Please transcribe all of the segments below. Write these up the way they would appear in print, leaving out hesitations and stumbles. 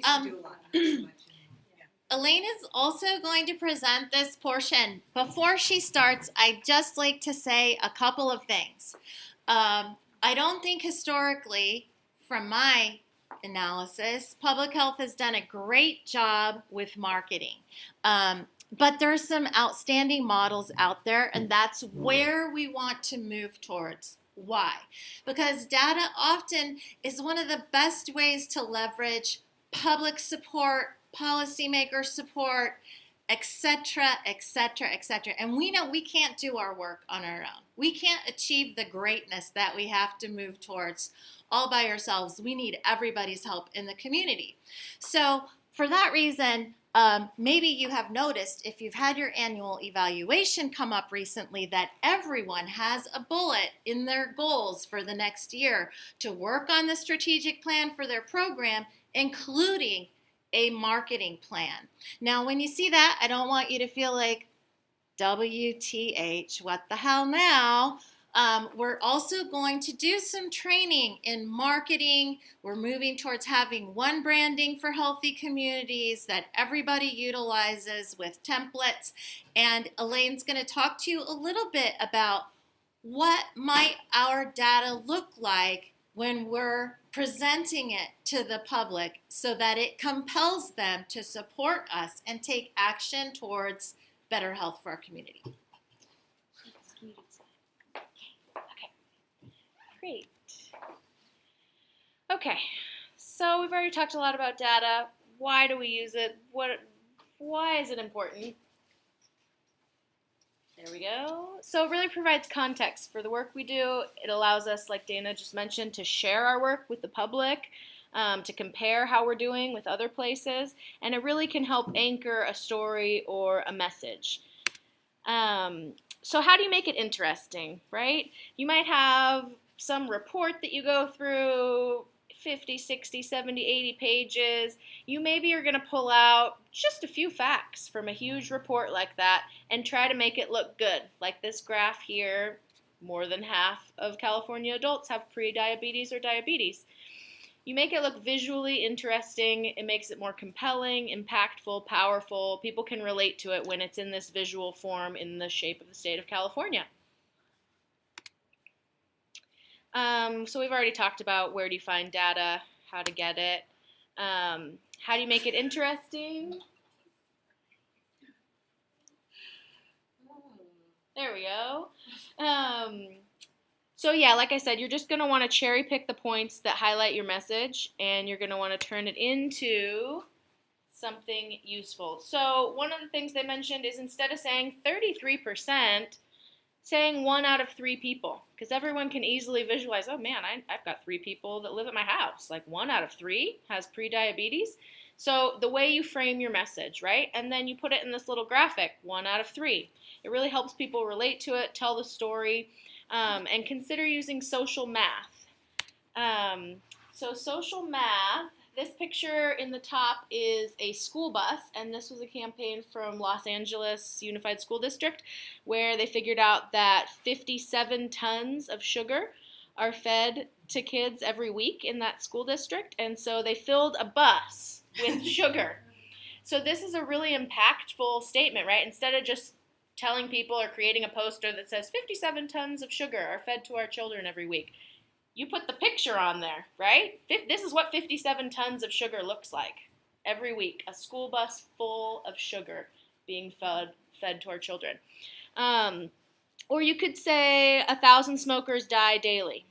Um, Elaine is also going to present this portion. Before she starts, I'd just like to say a couple of things. I don't think historically, from my analysis, public health has done a great job with marketing. But there's some outstanding models out there, and that's where we want to move towards. Why? Because data often is one of the best ways to leverage public support, policymaker support, etc., etc., etc. And we know we can't do our work on our own. We can't achieve the greatness that we have to move towards all by ourselves. We need everybody's help in the community. So, for that reason, maybe you have noticed if you've had your annual evaluation come up recently that everyone has a bullet in their goals for the next year to work on the strategic plan for their program, including a marketing plan. Now, when you see that, I don't want you to feel like, WTH, what the hell now? We're also going to do some training in marketing. We're moving towards having one branding for healthy communities that everybody utilizes with templates. And Elaine's going to talk to you a little bit about what might our data look like when we're presenting it to the public so that it compels them to support us and take action towards better health for our community. Great. Okay, so we've already talked a lot about data. Why do we use it? Why is it important? There we go. So it really provides context for the work we do. It allows us, like Dana just mentioned, to share our work with the public, to compare how we're doing with other places, and it really can help anchor a story or a message. So how do you make it interesting, right? You might have some report that you go through, 50, 60, 70, 80 pages. You maybe are going to pull out just a few facts from a huge report like that and try to make it look good. Like this graph here, more than half of California adults have prediabetes or diabetes. You make it look visually interesting. It makes it more compelling, impactful, powerful. People can relate to it when it's in this visual form in the shape of the state of California. So we've already talked about where do you find data, how to get it, how do you make it interesting? There we go. So yeah, like I said, you're just going to want to cherry pick the points that highlight your message, and you're going to want to turn it into something useful. So one of the things they mentioned is instead of saying 33%, saying 1 out of 3 people, because everyone can easily visualize, oh man, I've got 3 people that live at my house. Like 1 out of 3 has prediabetes. So the way you frame your message, right? And then you put it in this little graphic, 1 out of 3. It really helps people relate to it, tell the story, and consider using social math. So social math, this picture in the top is a school bus, and this was a campaign from Los Angeles Unified School District where they figured out that 57 tons of sugar are fed to kids every week in that school district, and so they filled a bus with sugar. So this is a really impactful statement, right? Instead of just telling people or creating a poster that says 57 tons of sugar are fed to our children every week, you put the picture on there, right? This is what 57 tons of sugar looks like every week. A school bus full of sugar being fed to our children. Or you could say 1,000 smokers die daily.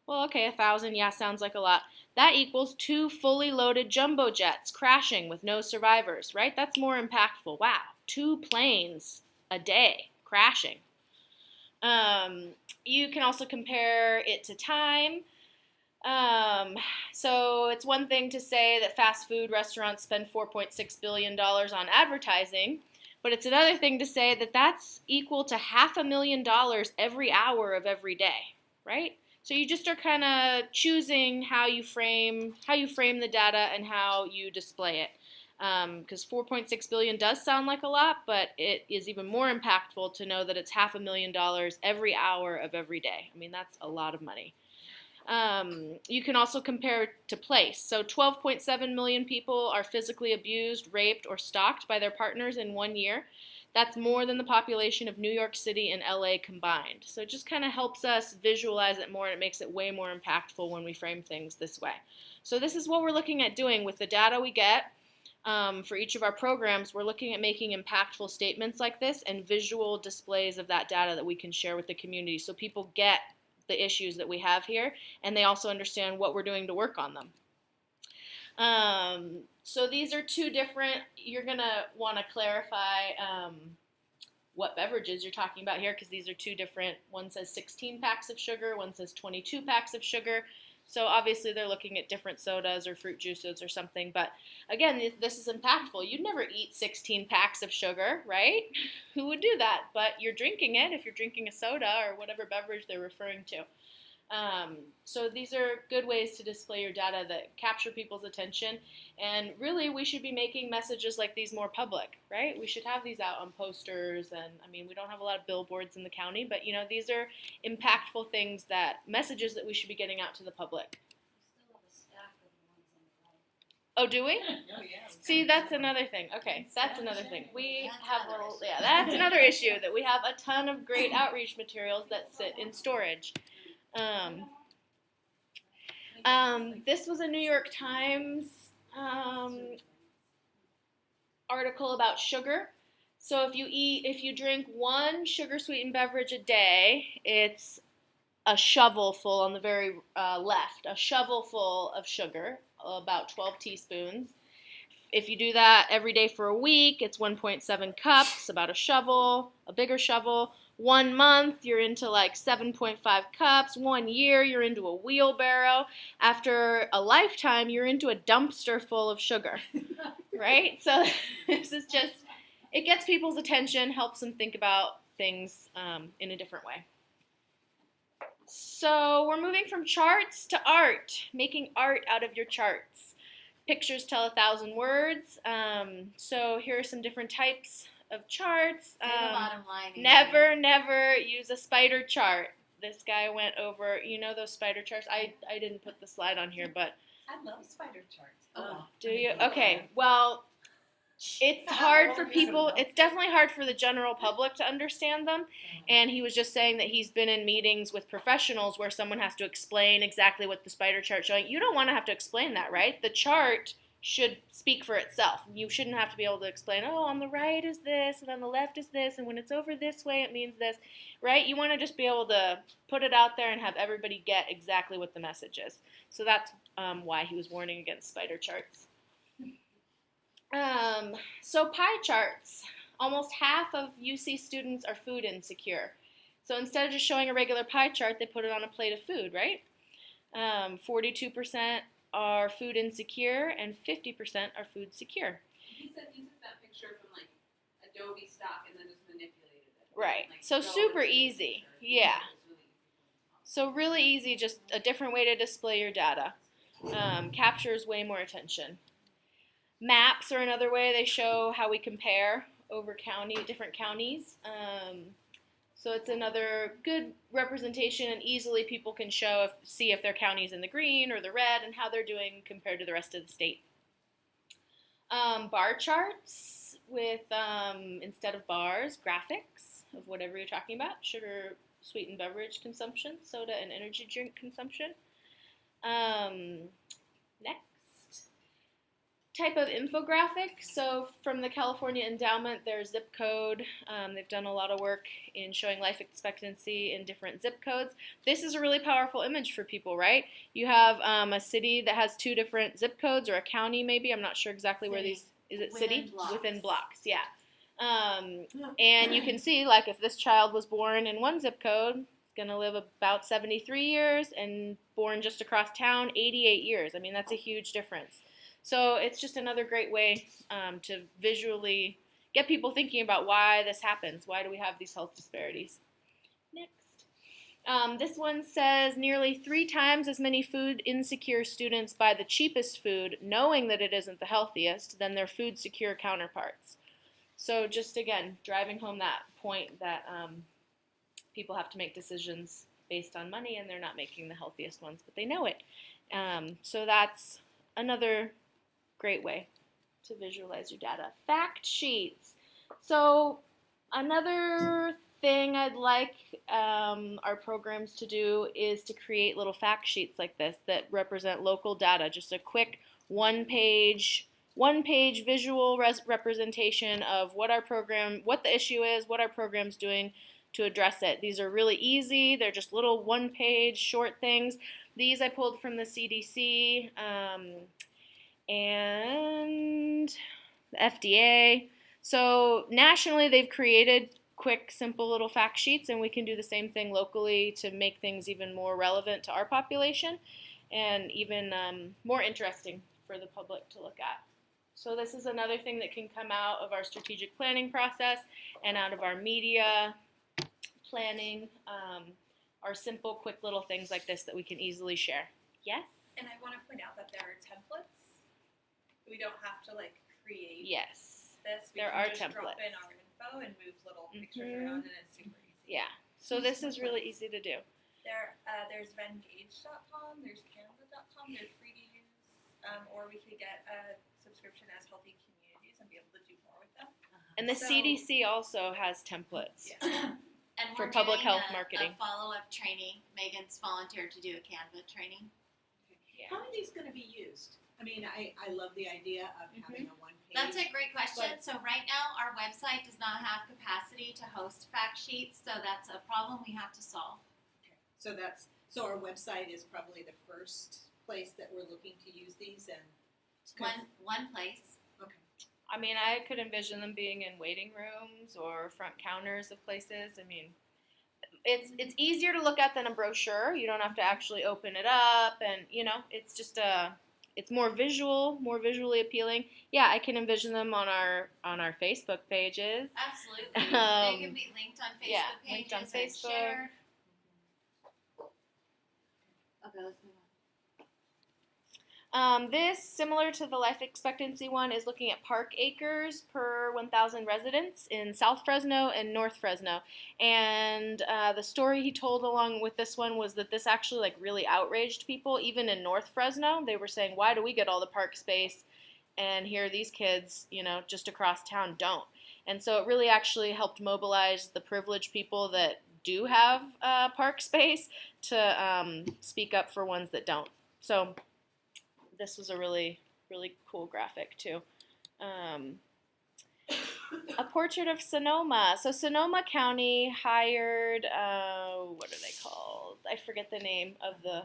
Well, okay, 1,000, yeah, sounds like a lot. That equals 2 fully loaded jumbo jets crashing with no survivors, right? That's more impactful. Wow, 2 planes a day crashing. You can also compare it to time. So it's one thing to say that fast food restaurants spend $4.6 billion on advertising, but it's another thing to say that that's equal to $500,000 every hour of every day, right? So you just are kind of choosing how you frame the data and how you display it. Because 4.6 billion does sound like a lot, but it is even more impactful to know that it's $500,000 every hour of every day. I mean, that's a lot of money. You can also compare to place. So 12.7 million people are physically abused, raped, or stalked by their partners in 1 year. That's more than the population of New York City and LA combined. So it just kind of helps us visualize it more, and it makes it way more impactful when we frame things this way. So this is what we're looking at doing with the data we get. For each of our programs, we're looking at making impactful statements like this and visual displays of that data that we can share with the community so people get the issues that we have here, and they also understand what we're doing to work on them. So these are two different, you're going to want to clarify what beverages you're talking about here, because these are two different, one says 16 packs of sugar, one says 22 packs of sugar. So obviously they're looking at different sodas or fruit juices or something, but again, this is impactful. You'd never eat 16 packs of sugar, right? Who would do that? But you're drinking it if you're drinking a soda or whatever beverage they're referring to. So these are good ways to display your data that capture people's attention, and really we should be making messages like these more public, right? We should have these out on posters, and I mean, we don't have a lot of billboards in the county, but you know, these are impactful things, messages that we should be getting out to the public. Oh, do we? Oh, yeah. See, that's another thing. Okay, that's another thing. We have that's another issue, that we have a ton of great outreach materials that sit in storage. This was a New York Times article about sugar. So if you drink one sugar sweetened beverage a day, it's a shovelful on the very left, a shovelful of sugar, about 12 teaspoons. If you do that every day for a week, it's 1.7 cups, about a shovel, a bigger shovel. 1 month, you're into like 7.5 cups. 1 year, you're into a wheelbarrow. After a lifetime, you're into a dumpster full of sugar, right? So this is just, it gets people's attention, helps them think about things in a different way. So we're moving from charts to art, making art out of your charts. Pictures tell 1,000 words. So here are some different types of charts. Say the bottom line. Never use a spider chart. This guy went over, you know those spider charts? I didn't put the slide on here, but. I love spider charts. Oh. Do you? Okay, well, it's hard for people, it's definitely hard for the general public to understand them, and he was just saying that he's been in meetings with professionals where someone has to explain exactly what the spider chart's showing. You don't want to have to explain that, right? The chart should speak for itself. You shouldn't have to be able to explain, oh, on the right is this, and on the left is this, and when it's over this way, it means this, right? You want to just be able to put it out there and have everybody get exactly what the message is. So that's why he was warning against spider charts. So pie charts. Almost half of UC students are food insecure. So instead of just showing a regular pie chart, they put it on a plate of food, right? 42% are food insecure and 50% are food secure. He said he took that picture from like Adobe stock and then just manipulated it. Right. Like, So super easy. Yeah. So really easy, just a different way to display your data. Captures way more attention. Maps are another way. They show how we compare over different counties. So it's another good representation, and easily people can see if their county's in the green or the red and how they're doing compared to the rest of the state. Bar charts with, instead of bars, graphics of whatever you're talking about. Sugar, sweetened beverage consumption, soda and energy drink consumption. Next. Type of infographic. So from the California Endowment, their zip code. They've done a lot of work in showing life expectancy in different zip codes. This is a really powerful image for people, right? You have a city that has 2 different zip codes, or a county maybe. I'm not sure exactly where these, is it city? Within blocks, yeah. And you can see, like, if this child was born in one zip code, it's going to live about 73 years, and born just across town, 88 years. I mean, that's a huge difference. So it's just another great way to visually get people thinking about why this happens. Why do we have these health disparities? Next. This one says nearly 3 times as many food insecure students buy the cheapest food, knowing that it isn't the healthiest, than their food secure counterparts. So just, again, driving home that point that people have to make decisions based on money, and they're not making the healthiest ones, but they know it. So that's another great way to visualize your data. Fact sheets. So another thing I'd like our programs to do is to create little fact sheets like this that represent local data. Just a quick one-page visual representation of what the issue is, what our program's doing to address it. These are really easy. They're just little one-page short things. These I pulled from the CDC and the FDA. So nationally, they've created quick, simple little fact sheets, and we can do the same thing locally to make things even more relevant to our population and even more interesting for the public to look at. So this is another thing that can come out of our strategic planning process and out of our media planning, are simple, quick little things like this that we can easily share. Yes? And I want to point out that there are templates. We don't have to create Yes. this. We There can are just drop templates. in our info and move little pictures around, and it's super easy. Yeah. So this is really easy to do. There's Vengage.com, there's Canva.com, they're free to use, or we could get a subscription as Healthy Communities and be able to do more with them. And the So- CDC also has templates. Yeah. And For we're public doing health marketing. a follow-up training. Megan's volunteered to do a Canva training. Yeah. How are these going to be used? I mean, I love the idea of having a one page. That's a great question. But- So right now, our website does not have capacity to host fact sheets, so that's a problem we have to solve. So our website is probably the first place that we're looking to use these, and One place. okay. I mean, I could envision them being in waiting rooms or front counters of places. I mean, it's easier to look at than a brochure. You don't have to actually open it up, and it's just it's more visually appealing. Yeah, I can envision them on our Facebook pages. Absolutely. They can be linked on Facebook yeah, pages linked on and Facebook. shared. Okay, let's move on. This, similar to the life expectancy one, is looking at park acres per 1,000 residents in South Fresno and North Fresno. And the story he told along with this one was that this actually really outraged people, even in North Fresno. They were saying, why do we get all the park space? And here these kids, just across town don't. And so it really actually helped mobilize the privileged people that do have park space to speak up for ones that don't. So this was a really, really cool graphic too. A portrait of Sonoma. So Sonoma County hired, what are they called? I forget the name of the.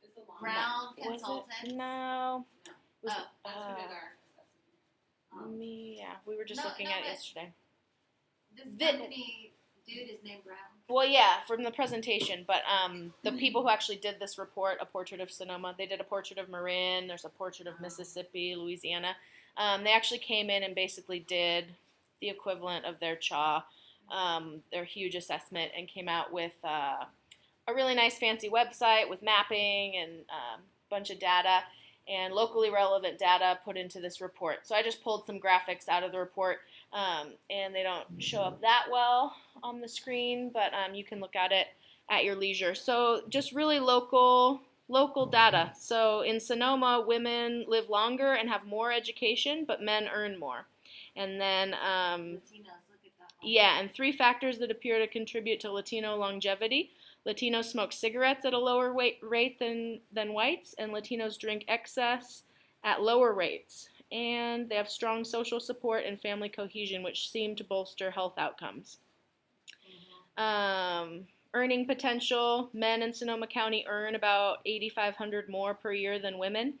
Is the long Ground Was consultants. it? No. Was Oh, it, That's who did our assessment. yeah, we were just No, looking no, at it but- yesterday. This The- company dude is named Brown. Well, yeah, from the presentation, but the people who actually did this report, A Portrait of Sonoma, they did a portrait of Marin, there's a portrait of Mississippi, Louisiana. They actually came in and basically did the equivalent of their CHA, their huge assessment, and came out with a really nice fancy website with mapping and a bunch of data and locally relevant data put into this report. So I just pulled some graphics out of the report, and they don't show up that well on the screen, but you can look at it at your leisure. So just really local data. So in Sonoma, women live longer and have more education, but men earn more. And then, Latinos, look at that one. yeah, and 3 factors that appear to contribute to Latino longevity. Latinos smoke cigarettes at a lower rate than whites, and Latinos drink excess at lower rates. And they have strong social support and family cohesion, which seem to bolster health outcomes. Earning potential, men in Sonoma County earn about $8,500 more per year than women.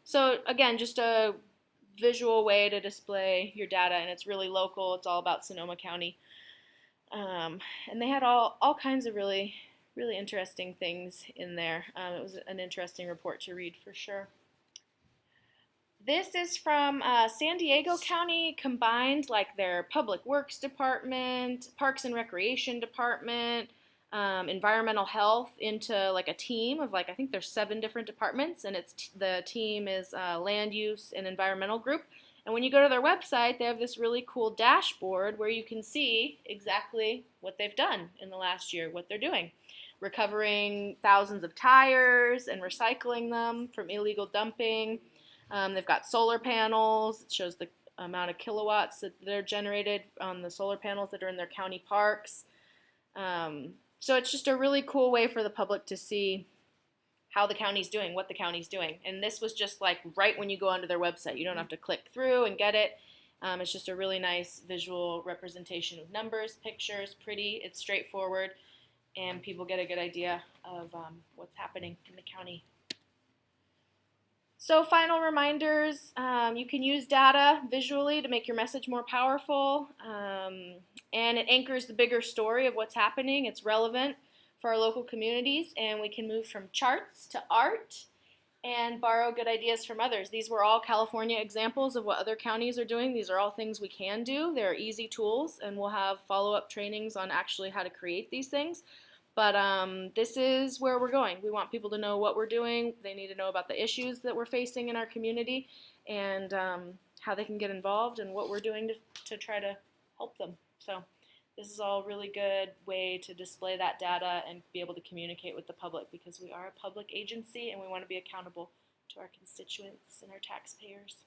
So again, just a visual way to display your data, and it's really local. It's all about Sonoma County. And they had all kinds of really interesting things in there. It was an interesting report to read for sure. This is from San Diego County combined, their Public Works Department, Parks and Recreation Department, environmental health into a team of I think there's 7 different departments, and the team is land use and environmental group. And when you go to their website, they have this really cool dashboard where you can see exactly what they've done in the last year, what they're doing. recovering thousands of tires and recycling them from illegal dumping. They've got solar panels. It shows the amount of kilowatts that they're generated on the solar panels that are in their county parks. So it's just a really cool way for the public to see how the county's doing, what the county's doing. And this was just like right when you go onto their website. You don't have to click through and get it. It's just a really nice visual representation of numbers, pictures, pretty. It's straightforward, and people get a good idea of what's happening in the county. So final reminders, you can use data visually to make your message more powerful, and it anchors the bigger story of what's happening. It's relevant for our local communities, and we can move from charts to art and borrow good ideas from others. These were all California examples of what other counties are doing. These are all things we can do. They're easy tools, and we'll have follow-up trainings on actually how to create these things. But this is where we're going. We want people to know what we're doing. They need to know about the issues that we're facing in our community and how they can get involved and what we're doing to try to help them. So this is all really good way to display that data and be able to communicate with the public, because we are a public agency and we want to be accountable to our constituents and our taxpayers.